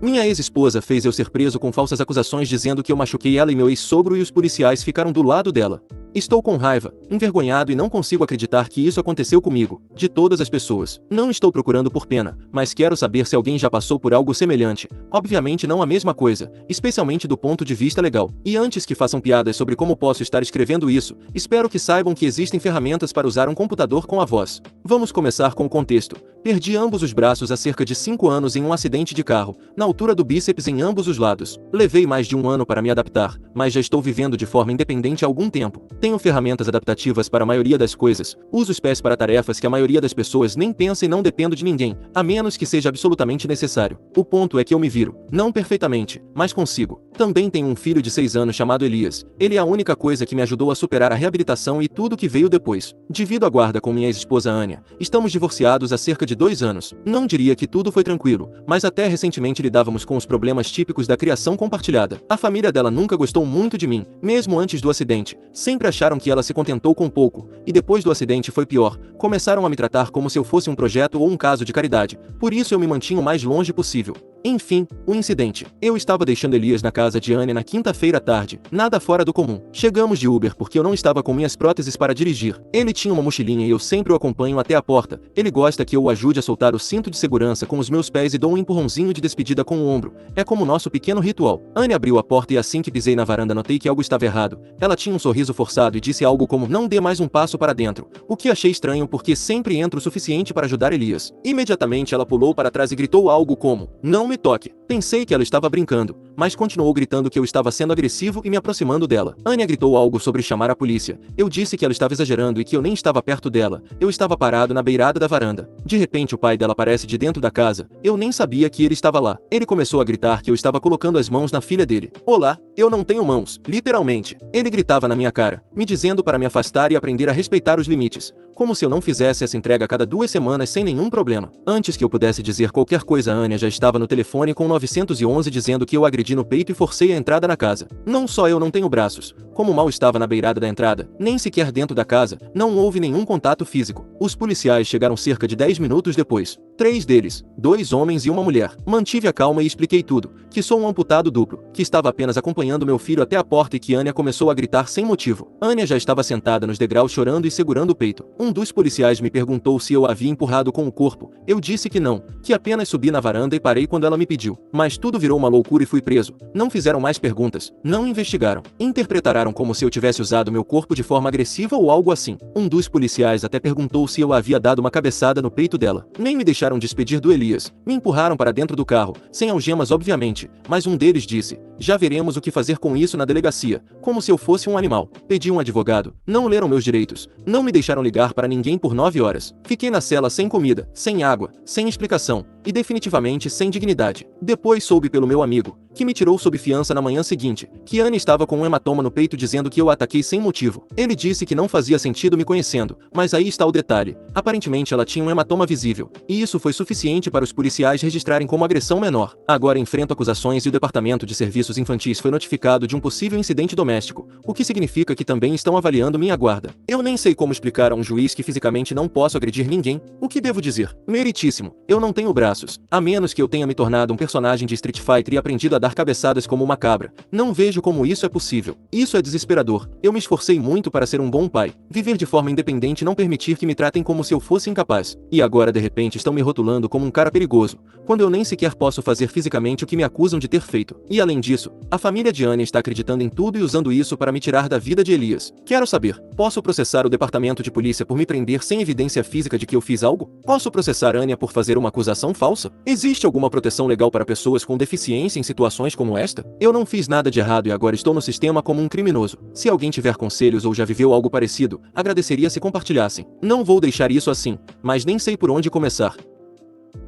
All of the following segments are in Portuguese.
Minha ex-esposa fez eu ser preso com falsas acusações dizendo que eu machuquei ela e meu ex-sogro e os policiais ficaram do lado dela. Estou com raiva, envergonhado e não consigo acreditar que isso aconteceu comigo, de todas as pessoas. Não estou procurando por pena, mas quero saber se alguém já passou por algo semelhante. Obviamente não a mesma coisa, especialmente do ponto de vista legal. E antes que façam piadas sobre como posso estar escrevendo isso, espero que saibam que existem ferramentas para usar um computador com a voz. Vamos começar com o contexto. Perdi ambos os braços há cerca de 5 anos em um acidente de carro, na altura do bíceps em ambos os lados. Levei mais de um ano para me adaptar, mas já estou vivendo de forma independente há algum tempo. Tenho ferramentas adaptativas para a maioria das coisas, uso os pés para tarefas que a maioria das pessoas nem pensa e não dependo de ninguém, a menos que seja absolutamente necessário. O ponto é que eu me viro, não perfeitamente, mas consigo. Também tenho um filho de 6 anos chamado Elias. Ele é a única coisa que me ajudou a superar a reabilitação e tudo que veio depois. Divido a guarda com minha ex-esposa Anya. Estamos divorciados há cerca de 2 anos. Não diria que tudo foi tranquilo, mas até recentemente lidávamos com os problemas típicos da criação compartilhada. A família dela nunca gostou muito de mim, mesmo antes do acidente. Sempre acharam que ela se contentou com pouco, e depois do acidente foi pior. Começaram a me tratar como se eu fosse um projeto ou um caso de caridade. Por isso eu me mantinha o mais longe possível. Enfim, o incidente. Eu estava deixando Elias na casa de Anya na quinta-feira à tarde, nada fora do comum. Chegamos de Uber porque eu não estava com minhas próteses para dirigir. Ele tinha uma mochilinha e eu sempre o acompanho até a porta. Ele gosta que eu o ajude a soltar o cinto de segurança com os meus pés e dou um empurrãozinho de despedida com o ombro. É como nosso pequeno ritual. Anya abriu a porta e assim que pisei na varanda notei que algo estava errado. Ela tinha um sorriso forçado e disse algo como "não dê mais um passo para dentro", o que achei estranho porque sempre entro o suficiente para ajudar Elias. Imediatamente ela pulou para trás e gritou algo como "não me toque". Pensei que ela estava brincando, mas continuou gritando que eu estava sendo agressivo e me aproximando dela. Anya gritou algo sobre chamar a polícia. Eu disse que ela estava exagerando e que eu nem estava perto dela. Eu estava parado na beirada da varanda. De repente o pai dela aparece de dentro da casa. Eu nem sabia que ele estava lá. Ele começou a gritar que eu estava colocando as mãos na filha dele. Olá, eu não tenho mãos, literalmente. Ele gritava na minha cara, me dizendo para me afastar e aprender a respeitar os limites. Como se eu não fizesse essa entrega a cada 2 semanas sem nenhum problema. Antes que eu pudesse dizer qualquer coisa, Anya já estava no telefone com 911 dizendo que eu agredi no peito e forcei a entrada na casa. Não só eu não tenho braços, como mal estava na beirada da entrada, nem sequer dentro da casa, não houve nenhum contato físico. Os policiais chegaram cerca de 10 minutos depois. 3 deles, 2 homens e uma mulher. Mantive a calma e expliquei tudo, que sou um amputado duplo, que estava apenas acompanhando meu filho até a porta e que Anya começou a gritar sem motivo. Anya já estava sentada nos degraus chorando e segurando o peito. Um dos policiais me perguntou se eu a havia empurrado com o corpo. Eu disse que não, que apenas subi na varanda e parei quando ela me pediu. Mas tudo virou uma loucura e fui preso. Não fizeram mais perguntas, não investigaram. Interpretaram como se eu tivesse usado meu corpo de forma agressiva ou algo assim. Um dos policiais até perguntou se eu havia dado uma cabeçada no peito dela. Nem me deixaram despedir do Elias. Me empurraram para dentro do carro, sem algemas obviamente, mas um deles disse: "Já veremos o que fazer com isso na delegacia", como se eu fosse um animal. Pedi um advogado. Não leram meus direitos. Não me deixaram ligar para ninguém por 9 horas. Fiquei na cela sem comida, sem água, sem explicação, e definitivamente sem dignidade. Depois soube pelo meu amigo, que me tirou sob fiança na manhã seguinte, que Anya estava com um hematoma no peito dizendo que eu a ataquei sem motivo. Ele disse que não fazia sentido me conhecendo, mas aí está o detalhe. Aparentemente ela tinha um hematoma visível, e isso foi suficiente para os policiais registrarem como agressão menor. Agora enfrento acusações e o Departamento de Serviços Infantis foi notificado de um possível incidente doméstico, o que significa que também estão avaliando minha guarda. Eu nem sei como explicar a um juiz que fisicamente não posso agredir ninguém. O que devo dizer? Meritíssimo, eu não tenho braços, a menos que eu tenha me tornado um personagem de Street Fighter e aprendido a dar cabeçadas como uma cabra. Não vejo como isso é possível. Isso é desesperador. Eu me esforcei muito para ser um bom pai. Viver de forma independente e não permitir que me tratem como se eu fosse incapaz. E agora de repente estão me rotulando como um cara perigoso, quando eu nem sequer posso fazer fisicamente o que me acusam de ter feito. E além disso, a família de Anya está acreditando em tudo e usando isso para me tirar da vida de Elias. Quero saber, posso processar o departamento de polícia por me prender sem evidência física de que eu fiz algo? Posso processar Anya por fazer uma acusação falsa? Existe alguma proteção legal para pessoas com deficiência em situações como esta? Eu não fiz nada de errado e agora estou no sistema como um criminoso. Se alguém tiver conselhos ou já viveu algo parecido, agradeceria se compartilhassem. Não vou deixar isso assim, mas nem sei por onde começar.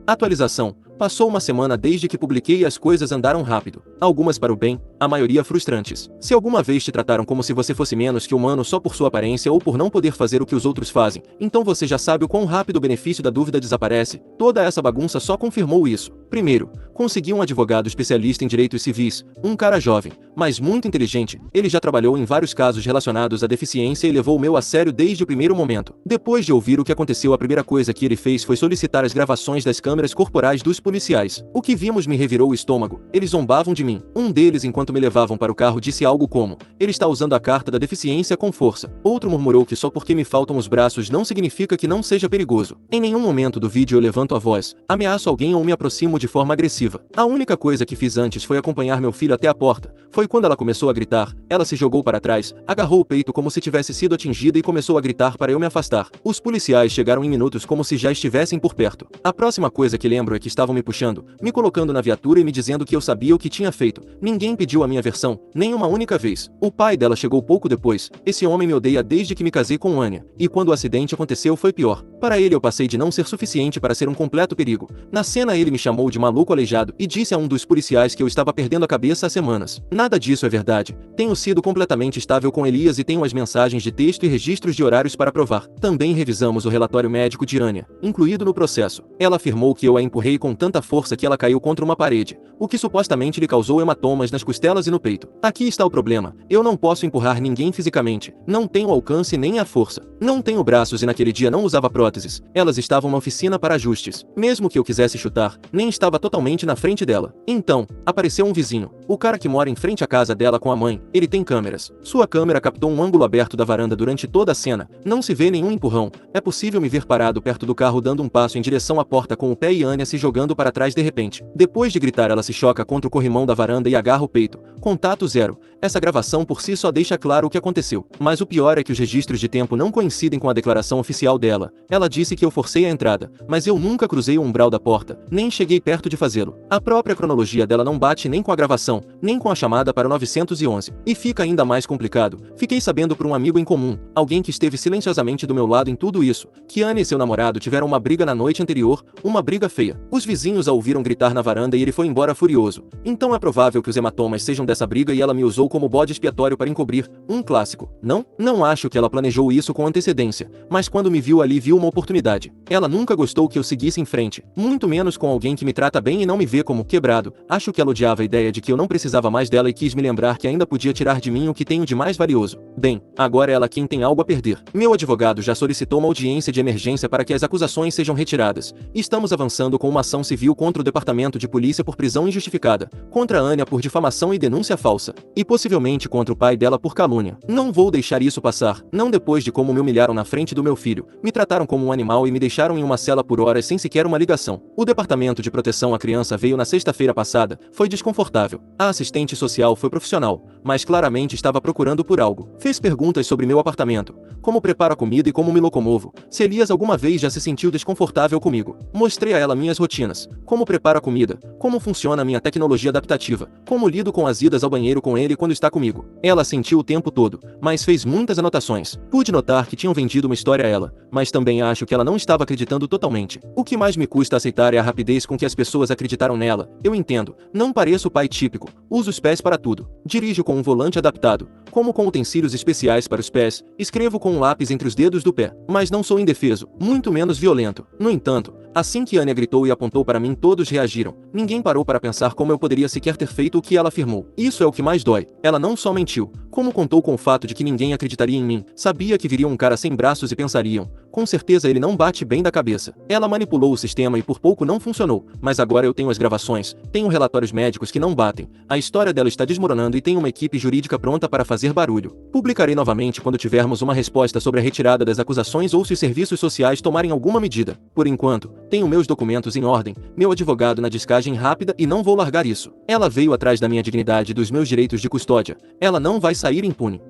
Atualização. Passou uma semana desde que publiquei e as coisas andaram rápido. Algumas para o bem, a maioria frustrantes. Se alguma vez te trataram como se você fosse menos que humano só por sua aparência ou por não poder fazer o que os outros fazem, então você já sabe o quão rápido o benefício da dúvida desaparece. Toda essa bagunça só confirmou isso. Primeiro, consegui um advogado especialista em direitos civis, um cara jovem, mas muito inteligente. Ele já trabalhou em vários casos relacionados à deficiência e levou o meu a sério desde o primeiro momento. Depois de ouvir o que aconteceu, a primeira coisa que ele fez foi solicitar as gravações das câmeras corporais dos policiais. policiais. O que vimos me revirou o estômago. Eles zombavam de mim. Um deles, enquanto me levavam para o carro, disse algo como: ele está usando a carta da deficiência com força. Outro murmurou que só porque me faltam os braços não significa que não seja perigoso. Em nenhum momento do vídeo eu levanto a voz, ameaço alguém ou me aproximo de forma agressiva. A única coisa que fiz antes foi acompanhar meu filho até a porta. Foi quando ela começou a gritar. Ela se jogou para trás, agarrou o peito como se tivesse sido atingida e começou a gritar para eu me afastar. Os policiais chegaram em minutos como se já estivessem por perto. A próxima coisa que lembro é que estavam me puxando, me colocando na viatura e me dizendo que eu sabia o que tinha feito. Ninguém pediu a minha versão, nem uma única vez. O pai dela chegou pouco depois. Esse homem me odeia desde que me casei com Anya. E quando o acidente aconteceu foi pior. Para ele eu passei de não ser suficiente para ser um completo perigo. Na cena ele me chamou de maluco aleijado e disse a um dos policiais que eu estava perdendo a cabeça há semanas. Nada disso é verdade. Tenho sido completamente estável com Elias e tenho as mensagens de texto e registros de horários para provar. Também revisamos o relatório médico de Anya, incluído no processo. Ela afirmou que eu a empurrei com tanta força que ela caiu contra uma parede, o que supostamente lhe causou hematomas nas costelas e no peito. Aqui está o problema. Eu não posso empurrar ninguém fisicamente. Não tenho alcance nem a força. Não tenho braços e naquele dia não usava próteses. Elas estavam na oficina para ajustes. Mesmo que eu quisesse chutar, nem estava totalmente na frente dela. Então, apareceu um vizinho. O cara que mora em frente à casa dela com a mãe. Ele tem câmeras. Sua câmera captou um ângulo aberto da varanda durante toda a cena. Não se vê nenhum empurrão. É possível me ver parado perto do carro dando um passo em direção à porta com o pé e Anya se jogando para trás de repente. Depois de gritar, ela se choca contra o corrimão da varanda e agarra o peito. Contato zero. Essa gravação por si só deixa claro o que aconteceu. Mas o pior é que os registros de tempo não coincidem com a declaração oficial dela. Ela disse que eu forcei a entrada, mas eu nunca cruzei o umbral da porta, nem cheguei perto de fazê-lo. A própria cronologia dela não bate nem com a gravação, nem com a chamada para o 911. E fica ainda mais complicado. Fiquei sabendo por um amigo em comum, alguém que esteve silenciosamente do meu lado em tudo isso, que Anya e seu namorado tiveram uma briga na noite anterior, uma briga feia. Os vizinhos a ouviram gritar na varanda e ele foi embora furioso. Então é provável que os hematomas sejam dessa briga e ela me usou como bode expiatório para encobrir. Um clássico. Não acho que ela planejou isso com antecedência, mas quando me viu ali viu uma oportunidade. Ela nunca gostou que eu seguisse em frente, muito menos com alguém que me trata bem e não me vê como quebrado. Acho que ela odiava a ideia de que eu não precisava mais dela e quis me lembrar que ainda podia tirar de mim o que tenho de mais valioso. Bem, agora é ela quem tem algo a perder. Meu advogado já solicitou uma audiência de emergência para que as acusações sejam retiradas. Estamos avançando com uma ação civil contra o Departamento de Polícia por prisão injustificada, contra a Anya por difamação e denúncia falsa, e possivelmente contra o pai dela por calúnia. Não vou deixar isso passar, não depois de como me humilharam na frente do meu filho, me trataram como um animal e me deixaram em uma cela por horas sem sequer uma ligação. O Departamento de Proteção à Criança veio na sexta-feira passada, foi desconfortável. A assistente social foi profissional, mas claramente estava procurando por algo. Fez perguntas sobre meu apartamento, como preparo a comida e como me locomovo, se Elias alguma vez já se sentiu desconfortável comigo. Mostrei a ela minhas rotinas, como preparo a comida, como funciona a minha tecnologia adaptativa, como lido com as idas ao banheiro com ele quando está comigo. Ela sentiu o tempo todo, mas fez muitas anotações. Pude notar que tinham vendido uma história a ela, mas também acho que ela não estava acreditando totalmente. O que mais me custa aceitar é a rapidez com que as pessoas acreditaram nela. Eu entendo, não pareço o pai típico, uso os pés para tudo, dirijo com um volante adaptado, como com utensílios especiais para os pés, escrevo com um lápis entre os dedos do pé, mas não sou indefeso, muito menos violento. No entanto, assim que Anya gritou e apontou para mim, todos reagiram. Ninguém parou para pensar como eu poderia sequer ter feito o que ela afirmou. Isso é o que mais dói. Ela não só mentiu, como contou com o fato de que ninguém acreditaria em mim. Sabia que viria um cara sem braços e pensariam: com certeza ele não bate bem da cabeça. Ela manipulou o sistema e por pouco não funcionou. Mas agora eu tenho as gravações, tenho relatórios médicos que não batem. A história dela está desmoronando e tenho uma equipe jurídica pronta para fazer barulho. Publicarei novamente quando tivermos uma resposta sobre a retirada das acusações ou se os serviços sociais tomarem alguma medida. Por enquanto, tenho meus documentos em ordem, meu advogado na descagem rápida e não vou largar isso. Ela veio atrás da minha dignidade e dos meus direitos de custódia. Ela não vai sair impune.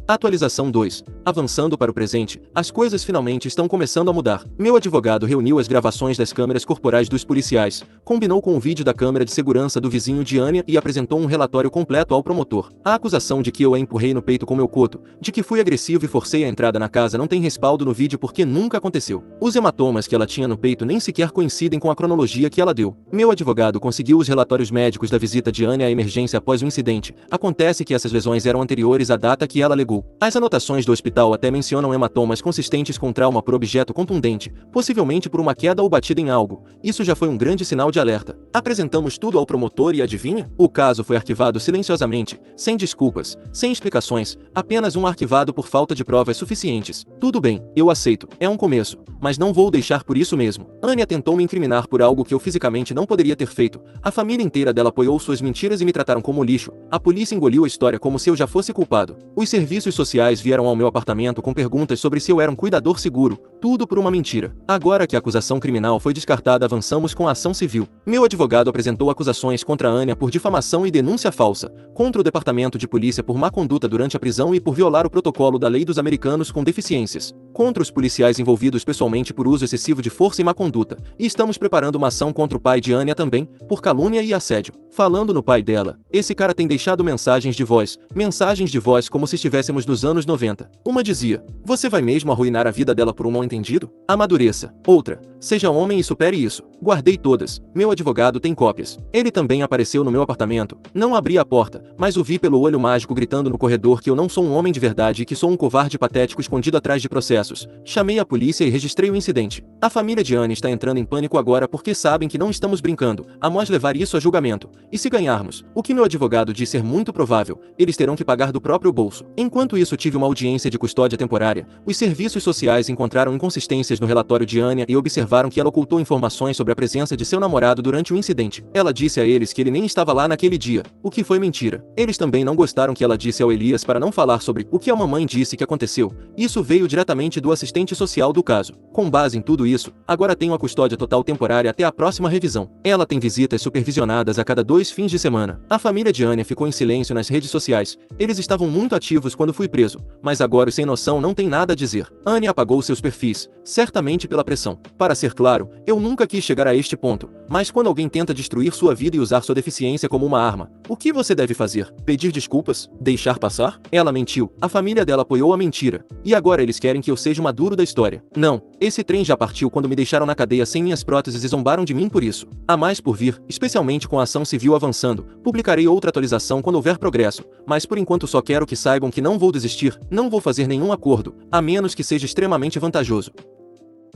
Atualização 2. Avançando para o presente, as coisas finalmente estão começando a mudar. Meu advogado reuniu as gravações das câmeras corporais dos policiais, combinou com o vídeo da câmera de segurança do vizinho de Anya e apresentou um relatório completo ao promotor. A acusação de que eu a empurrei no peito com meu coto, de que fui agressivo e forcei a entrada na casa não tem respaldo no vídeo porque nunca aconteceu. Os hematomas que ela tinha no peito nem sequer coincidem com a cronologia que ela deu. Meu advogado conseguiu os relatórios médicos da visita de Anya à emergência após o incidente. Acontece que essas lesões eram anteriores à data que ela alegou. negou. As anotações do hospital até mencionam hematomas consistentes com trauma por objeto contundente, possivelmente por uma queda ou batida em algo. Isso já foi um grande sinal de alerta. Apresentamos tudo ao promotor e adivinha? O caso foi arquivado silenciosamente, sem desculpas, sem explicações, apenas um arquivado por falta de provas suficientes. Tudo bem, eu aceito, é um começo, mas não vou deixar por isso mesmo. Anya tentou me incriminar por algo que eu fisicamente não poderia ter feito. A família inteira dela apoiou suas mentiras e me trataram como lixo. A polícia engoliu a história como se eu já fosse culpado. Os serviços sociais vieram ao meu apartamento com perguntas sobre se eu era um cuidador seguro, tudo por uma mentira. Agora que a acusação criminal foi descartada, avançamos com a ação civil. Meu advogado apresentou acusações contra Anya por difamação e denúncia falsa, contra o departamento de polícia por má conduta durante a prisão e por violar o protocolo da lei dos americanos com deficiências, contra os policiais envolvidos pessoalmente por uso excessivo de força e má conduta, e estamos preparando uma ação contra o pai de Anya também, por calúnia e assédio. Falando no pai dela, esse cara tem deixado mensagens de voz como se estivéssemos nos anos 90. Uma dizia: você vai mesmo arruinar a vida dela por um mal-entendido? Amadureça. Outra: seja homem e supere isso. Guardei todas. Meu advogado tem cópias. Ele também apareceu no meu apartamento. Não abri a porta, mas o vi pelo olho mágico gritando no corredor que eu não sou um homem de verdade e que sou um covarde patético escondido atrás de processos. Chamei a polícia e registrei o incidente. A família de Anya está entrando em pânico agora porque sabem que não estamos brincando. Vamos levar isso a julgamento. E se ganharmos, o que meu advogado diz ser muito provável, eles terão que pagar do próprio bolso. Enquanto isso, tive uma audiência de custódia temporária. Os serviços sociais encontraram inconsistências no relatório de Anya e observaram que ela ocultou informações sobre a presença de seu namorado durante o incidente. Ela disse a eles que ele nem estava lá naquele dia, o que foi mentira. Eles também não gostaram que ela disse ao Elias para não falar sobre o que a mamãe disse que aconteceu. Isso veio diretamente do assistente social do caso. Com base em tudo isso, agora tenho a custódia total temporária até a próxima revisão. Ela tem visitas supervisionadas a cada 2 fins de semana. A família de Anya ficou em silêncio nas redes sociais. Eles estavam muito ativos quando fui preso, mas agora os sem noção não têm nada a dizer. Anya apagou seus perfis, certamente pela pressão. Para ser claro, eu nunca quis chegar a este ponto, mas quando alguém tenta destruir sua vida e usar sua deficiência como uma arma, o que você deve fazer? Pedir desculpas? Deixar passar? Ela mentiu, a família dela apoiou a mentira, e agora eles querem que eu seja o maduro da história. Não, esse trem já partiu quando me deixaram na cadeia sem minhas próteses e zombaram de mim por isso. Há mais por vir, especialmente com a ação civil avançando. Publicarei outra atualização quando houver progresso, mas por enquanto só quero que saibam que não vou desistir, não vou fazer nenhum acordo, a menos que seja extremamente vantajoso.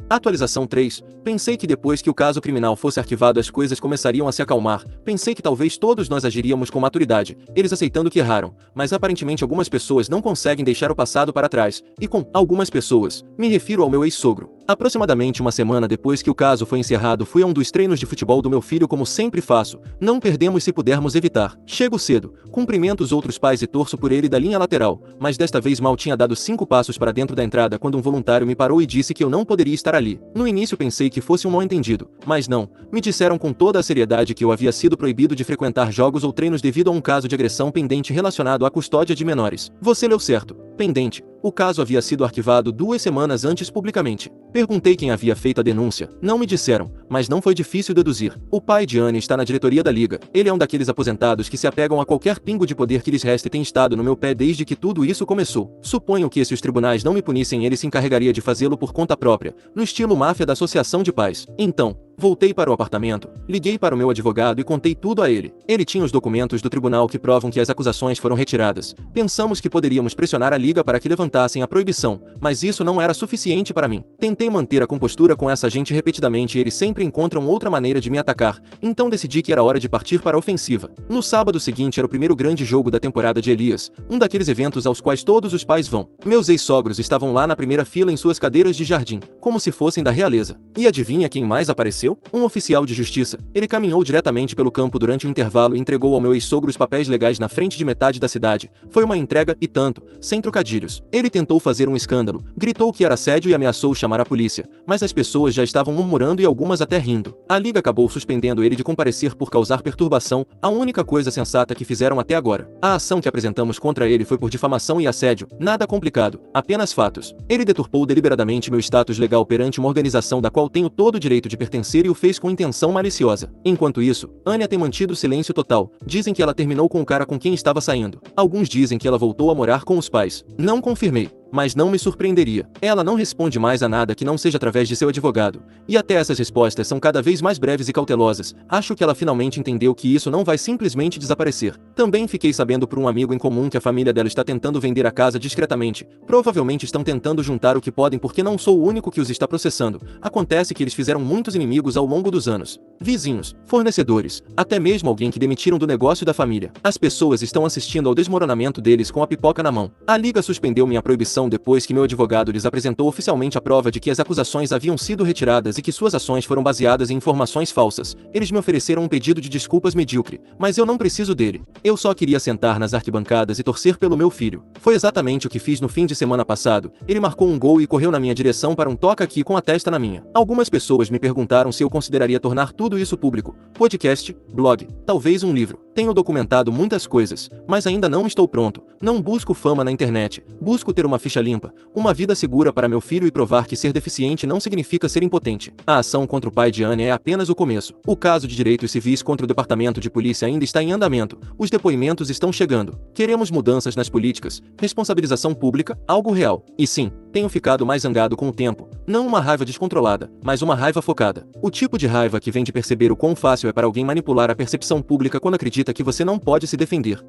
Atualização 3. Pensei que depois que o caso criminal fosse arquivado as coisas começariam a se acalmar. Pensei que talvez todos nós agiríamos com maturidade, eles aceitando que erraram, mas aparentemente algumas pessoas não conseguem deixar o passado para trás, e com algumas pessoas, me refiro ao meu ex-sogro. Aproximadamente uma semana depois que o caso foi encerrado, fui a um dos treinos de futebol do meu filho como sempre faço. Não perdemos se pudermos evitar. Chego cedo, cumprimento os outros pais e torço por ele da linha lateral, mas desta vez mal tinha dado 5 passos para dentro da entrada quando um voluntário me parou e disse que eu não poderia estar ali. No início pensei que fosse um mal-entendido, mas não. Me disseram com toda a seriedade que eu havia sido proibido de frequentar jogos ou treinos devido a um caso de agressão pendente relacionado à custódia de menores. Você leu certo. Pendente. O caso havia sido arquivado 2 semanas antes publicamente. Perguntei quem havia feito a denúncia. Não me disseram, mas não foi difícil deduzir. O pai de Anya está na diretoria da liga. Ele é um daqueles aposentados que se apegam a qualquer pingo de poder que lhes reste e tem estado no meu pé desde que tudo isso começou. Suponho que se os tribunais não me punissem, ele se encarregaria de fazê-lo por conta própria, no estilo máfia da associação de pais. Então, voltei para o apartamento, liguei para o meu advogado e contei tudo a ele. Ele tinha os documentos do tribunal que provam que as acusações foram retiradas. Pensamos que poderíamos pressionar a liga para que levantassem a proibição, mas isso não era suficiente para mim. Tentei manter a compostura com essa gente repetidamente e eles sempre encontram outra maneira de me atacar, então decidi que era hora de partir para a ofensiva. No sábado seguinte era o primeiro grande jogo da temporada de Elias, um daqueles eventos aos quais todos os pais vão. Meus ex-sogros estavam lá na primeira fila em suas cadeiras de jardim, como se fossem da realeza. E adivinha quem mais apareceu? Um oficial de justiça. Ele caminhou diretamente pelo campo durante o intervalo e entregou ao meu ex-sogro os papéis legais na frente de metade da cidade. Foi uma entrega, e tanto, sem trocadilhos. Ele tentou fazer um escândalo, gritou que era assédio e ameaçou chamar a polícia, mas as pessoas já estavam murmurando e algumas até rindo. A liga acabou suspendendo ele de comparecer por causar perturbação, a única coisa sensata que fizeram até agora. A ação que apresentamos contra ele foi por difamação e assédio, nada complicado, apenas fatos. Ele deturpou deliberadamente meu status legal perante uma organização da qual tenho todo o direito de pertencer e o fez com intenção maliciosa. Enquanto isso, Anya tem mantido silêncio total. Dizem que ela terminou com o cara com quem estava saindo. Alguns dizem que ela voltou a morar com os pais. Não confirmei. mas não me surpreenderia. Ela não responde mais a nada que não seja através de seu advogado. E até essas respostas são cada vez mais breves e cautelosas. Acho que ela finalmente entendeu que isso não vai simplesmente desaparecer. Também fiquei sabendo por um amigo em comum que a família dela está tentando vender a casa discretamente. Provavelmente estão tentando juntar o que podem porque não sou o único que os está processando. Acontece que eles fizeram muitos inimigos ao longo dos anos. Vizinhos, fornecedores, até mesmo alguém que demitiram do negócio da família. As pessoas estão assistindo ao desmoronamento deles com a pipoca na mão. A liga suspendeu minha proibição depois que meu advogado lhes apresentou oficialmente a prova de que as acusações haviam sido retiradas e que suas ações foram baseadas em informações falsas. Eles me ofereceram um pedido de desculpas medíocre, mas eu não preciso dele. Eu só queria sentar nas arquibancadas e torcer pelo meu filho. Foi exatamente o que fiz no fim de semana passado. Ele marcou um gol e correu na minha direção para um toca aqui com a testa na minha. Algumas pessoas me perguntaram se eu consideraria tornar tudo isso público. Podcast, blog, talvez um livro. Tenho documentado muitas coisas, mas ainda não estou pronto. Não busco fama na internet. Busco ter uma ficha limpa, uma vida segura para meu filho e provar que ser deficiente não significa ser impotente. A ação contra o pai de Anya é apenas o começo. O caso de direitos civis contra o departamento de polícia ainda está em andamento. Os depoimentos estão chegando. Queremos mudanças nas políticas, responsabilização pública, algo real. E sim, tenho ficado mais zangado com o tempo. Não uma raiva descontrolada, mas uma raiva focada. O tipo de raiva que vem de perceber o quão fácil é para alguém manipular a percepção pública quando acredita que você não pode se defender.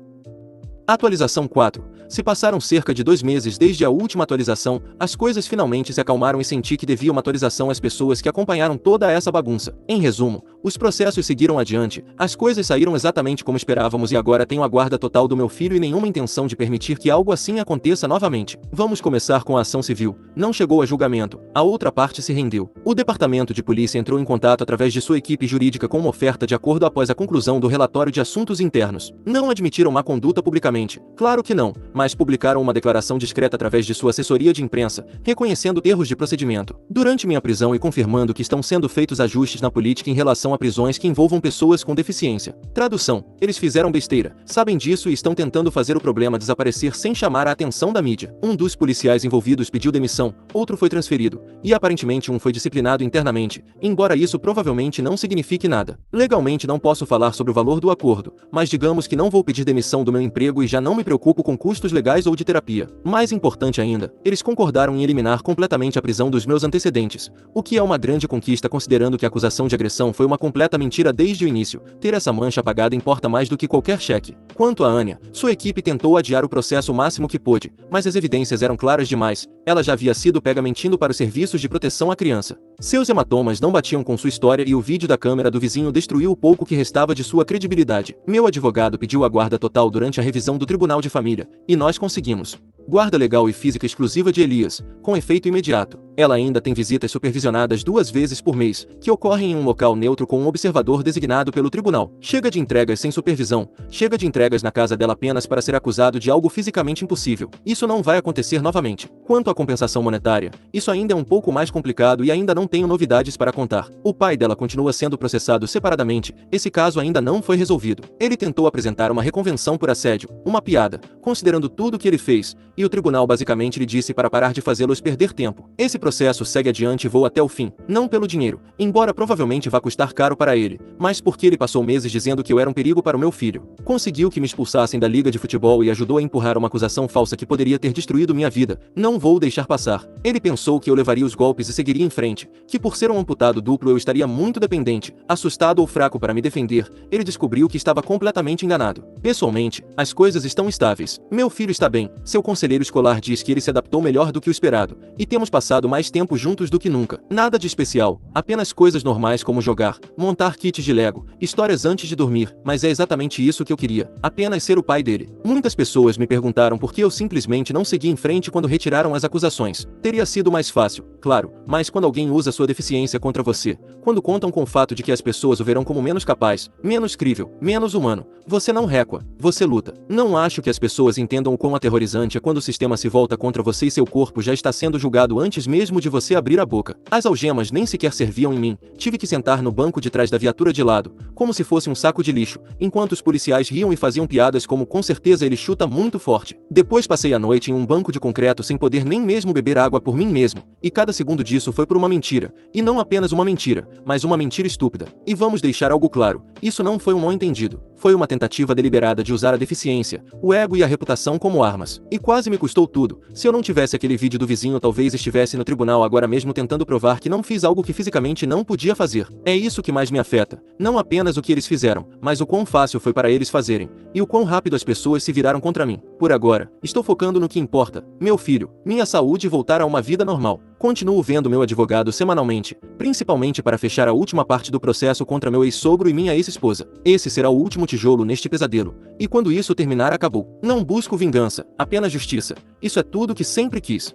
Atualização 4. Se passaram cerca de 2 meses desde a última atualização, as coisas finalmente se acalmaram e senti que devia uma atualização às pessoas que acompanharam toda essa bagunça. Em resumo, os processos seguiram adiante, as coisas saíram exatamente como esperávamos e agora tenho a guarda total do meu filho e nenhuma intenção de permitir que algo assim aconteça novamente. Vamos começar com a ação civil. Não chegou a julgamento, a outra parte se rendeu. O departamento de polícia entrou em contato através de sua equipe jurídica com uma oferta de acordo após a conclusão do relatório de assuntos internos. Não admitiram má conduta publicamente. Claro que não, mas publicaram uma declaração discreta através de sua assessoria de imprensa, reconhecendo erros de procedimento. Durante minha prisão e confirmando que estão sendo feitos ajustes na política em relação a prisões que envolvam pessoas com deficiência. Tradução: eles fizeram besteira, sabem disso e estão tentando fazer o problema desaparecer sem chamar a atenção da mídia. Um dos policiais envolvidos pediu demissão, outro foi transferido, e aparentemente um foi disciplinado internamente, embora isso provavelmente não signifique nada. Legalmente não posso falar sobre o valor do acordo, mas digamos que não vou pedir demissão do meu emprego e já não me preocupo com custos legais ou de terapia. Mais importante ainda, eles concordaram em eliminar completamente a prisão dos meus antecedentes, o que é uma grande conquista considerando que a acusação de agressão foi uma completa mentira desde o início. Ter essa mancha apagada importa mais do que qualquer cheque. Quanto a Anya, sua equipe tentou adiar o processo o máximo que pôde, mas as evidências eram claras demais. Ela já havia sido pega mentindo para os serviços de proteção à criança. Seus hematomas não batiam com sua história e o vídeo da câmera do vizinho destruiu o pouco que restava de sua credibilidade. Meu advogado pediu a guarda total durante a revisão do Tribunal de Família, e nós conseguimos. Guarda legal e física exclusiva de Elias, com efeito imediato. Ela ainda tem visitas supervisionadas 2 vezes por mês, que ocorrem em um local neutro com um observador designado pelo tribunal. Chega de entregas sem supervisão, chega de entregas na casa dela apenas para ser acusado de algo fisicamente impossível. Isso não vai acontecer novamente. Quanto à compensação monetária, isso ainda é um pouco mais complicado e ainda não tenho novidades para contar. O pai dela continua sendo processado separadamente, esse caso ainda não foi resolvido. Ele tentou apresentar uma reconvenção por assédio, uma piada, considerando tudo o que ele fez, e o tribunal basicamente lhe disse para parar de fazê-los perder tempo. Esse processo segue adiante e voa até o fim, não pelo dinheiro, embora provavelmente vá custar caro para ele, mas porque ele passou meses dizendo que eu era um perigo para o meu filho. Conseguiu que me expulsassem da liga de futebol e ajudou a empurrar uma acusação falsa que poderia ter destruído minha vida. Não vou deixar passar. Ele pensou que eu levaria os golpes e seguiria em frente, que por ser um amputado duplo eu estaria muito dependente, assustado ou fraco para me defender. Ele descobriu que estava completamente enganado. Pessoalmente, as coisas estão estáveis. Meu filho está bem, seu conselheiro escolar diz que ele se adaptou melhor do que o esperado, e temos passado mais tempo juntos do que nunca. Nada de especial, apenas coisas normais como jogar, montar kits de Lego, histórias antes de dormir, mas é exatamente isso que eu queria, apenas ser o pai dele. Muitas pessoas me perguntaram por que eu simplesmente não segui em frente quando retiraram as acusações. Teria sido mais fácil, claro, mas quando alguém usa sua deficiência contra você, quando contam com o fato de que as pessoas o verão como menos capaz, menos crível, menos humano, você não recua, você luta. Não acho que as pessoas entendam o quão aterrorizante é quando o sistema se volta contra você e seu corpo já está sendo julgado antes mesmo de você abrir a boca. As algemas nem sequer serviam em mim, tive que sentar no banco de trás da viatura de lado, como se fosse um saco de lixo, enquanto os policiais riam e faziam piadas como com certeza ele chuta muito forte. Depois passei a noite em um banco de concreto sem poder nem mesmo beber água por mim mesmo, e cada segundo disso foi por uma mentira, e não apenas uma mentira, mas uma mentira estúpida. E vamos deixar algo claro, isso não foi um mal entendido, Foi uma tentativa deliberada de usar a deficiência, o ego e a reputação como armas. E quase me custou tudo. Se eu não tivesse aquele vídeo do vizinho, talvez estivesse no tribunal agora mesmo tentando provar que não fiz algo que fisicamente não podia fazer. É isso que mais me afeta. Não apenas o que eles fizeram, mas o quão fácil foi para eles fazerem. E o quão rápido as pessoas se viraram contra mim. Por agora, estou focando no que importa. Meu filho, minha saúde e voltar a uma vida normal. Continuo vendo meu advogado semanalmente, principalmente para fechar a última parte do processo contra meu ex-sogro e minha ex-esposa. Esse será o último tijolo neste pesadelo. E quando isso terminar, acabou. Não busco vingança, apenas justiça. Isso é tudo que sempre quis.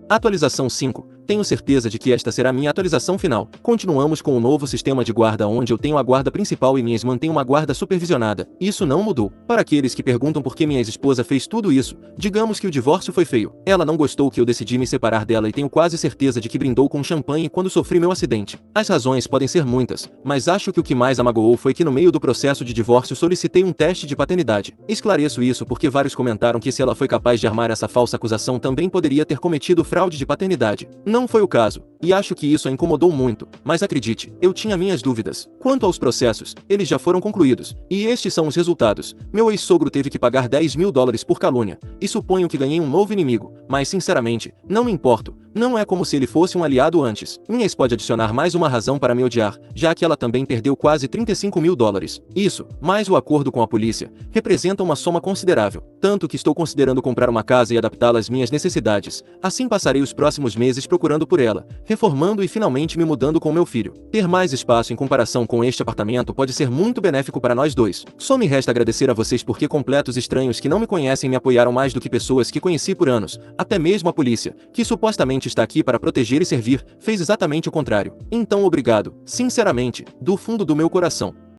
Atualização 5. Tenho certeza de que esta será minha atualização final. Continuamos com o novo sistema de guarda onde eu tenho a guarda principal e minha ex mantém uma guarda supervisionada. Isso não mudou. Para aqueles que perguntam por que minha ex-esposa fez tudo isso, digamos que o divórcio foi feio. Ela não gostou que eu decidi me separar dela e tenho quase certeza de que brindou com champanhe quando sofri meu acidente. As razões podem ser muitas, mas acho que o que mais a magoou foi que no meio do processo de divórcio solicitei um teste de paternidade. Esclareço isso porque vários comentaram que se ela foi capaz de armar essa falsa acusação também poderia ter cometido fraude de paternidade. Não foi o caso, e acho que isso a incomodou muito, mas acredite, eu tinha minhas dúvidas. Quanto aos processos, eles já foram concluídos, e estes são os resultados. Meu ex-sogro teve que pagar $10.000 por calúnia, e suponho que ganhei um novo inimigo, mas sinceramente, não me importo. Não é como se ele fosse um aliado antes. Minha ex pode adicionar mais uma razão para me odiar, já que ela também perdeu quase $35.000. Isso, mais o acordo com a polícia, representa uma soma considerável. Tanto que estou considerando comprar uma casa e adaptá-la às minhas necessidades. Assim passarei os próximos meses procurando por ela, reformando e finalmente me mudando com meu filho. Ter mais espaço em comparação com este apartamento pode ser muito benéfico para nós dois. Só me resta agradecer a vocês porque completos estranhos que não me conhecem me apoiaram mais do que pessoas que conheci por anos. Até mesmo a polícia, que supostamente está aqui para proteger e servir, fez exatamente o contrário. Então obrigado, sinceramente, do fundo do meu coração.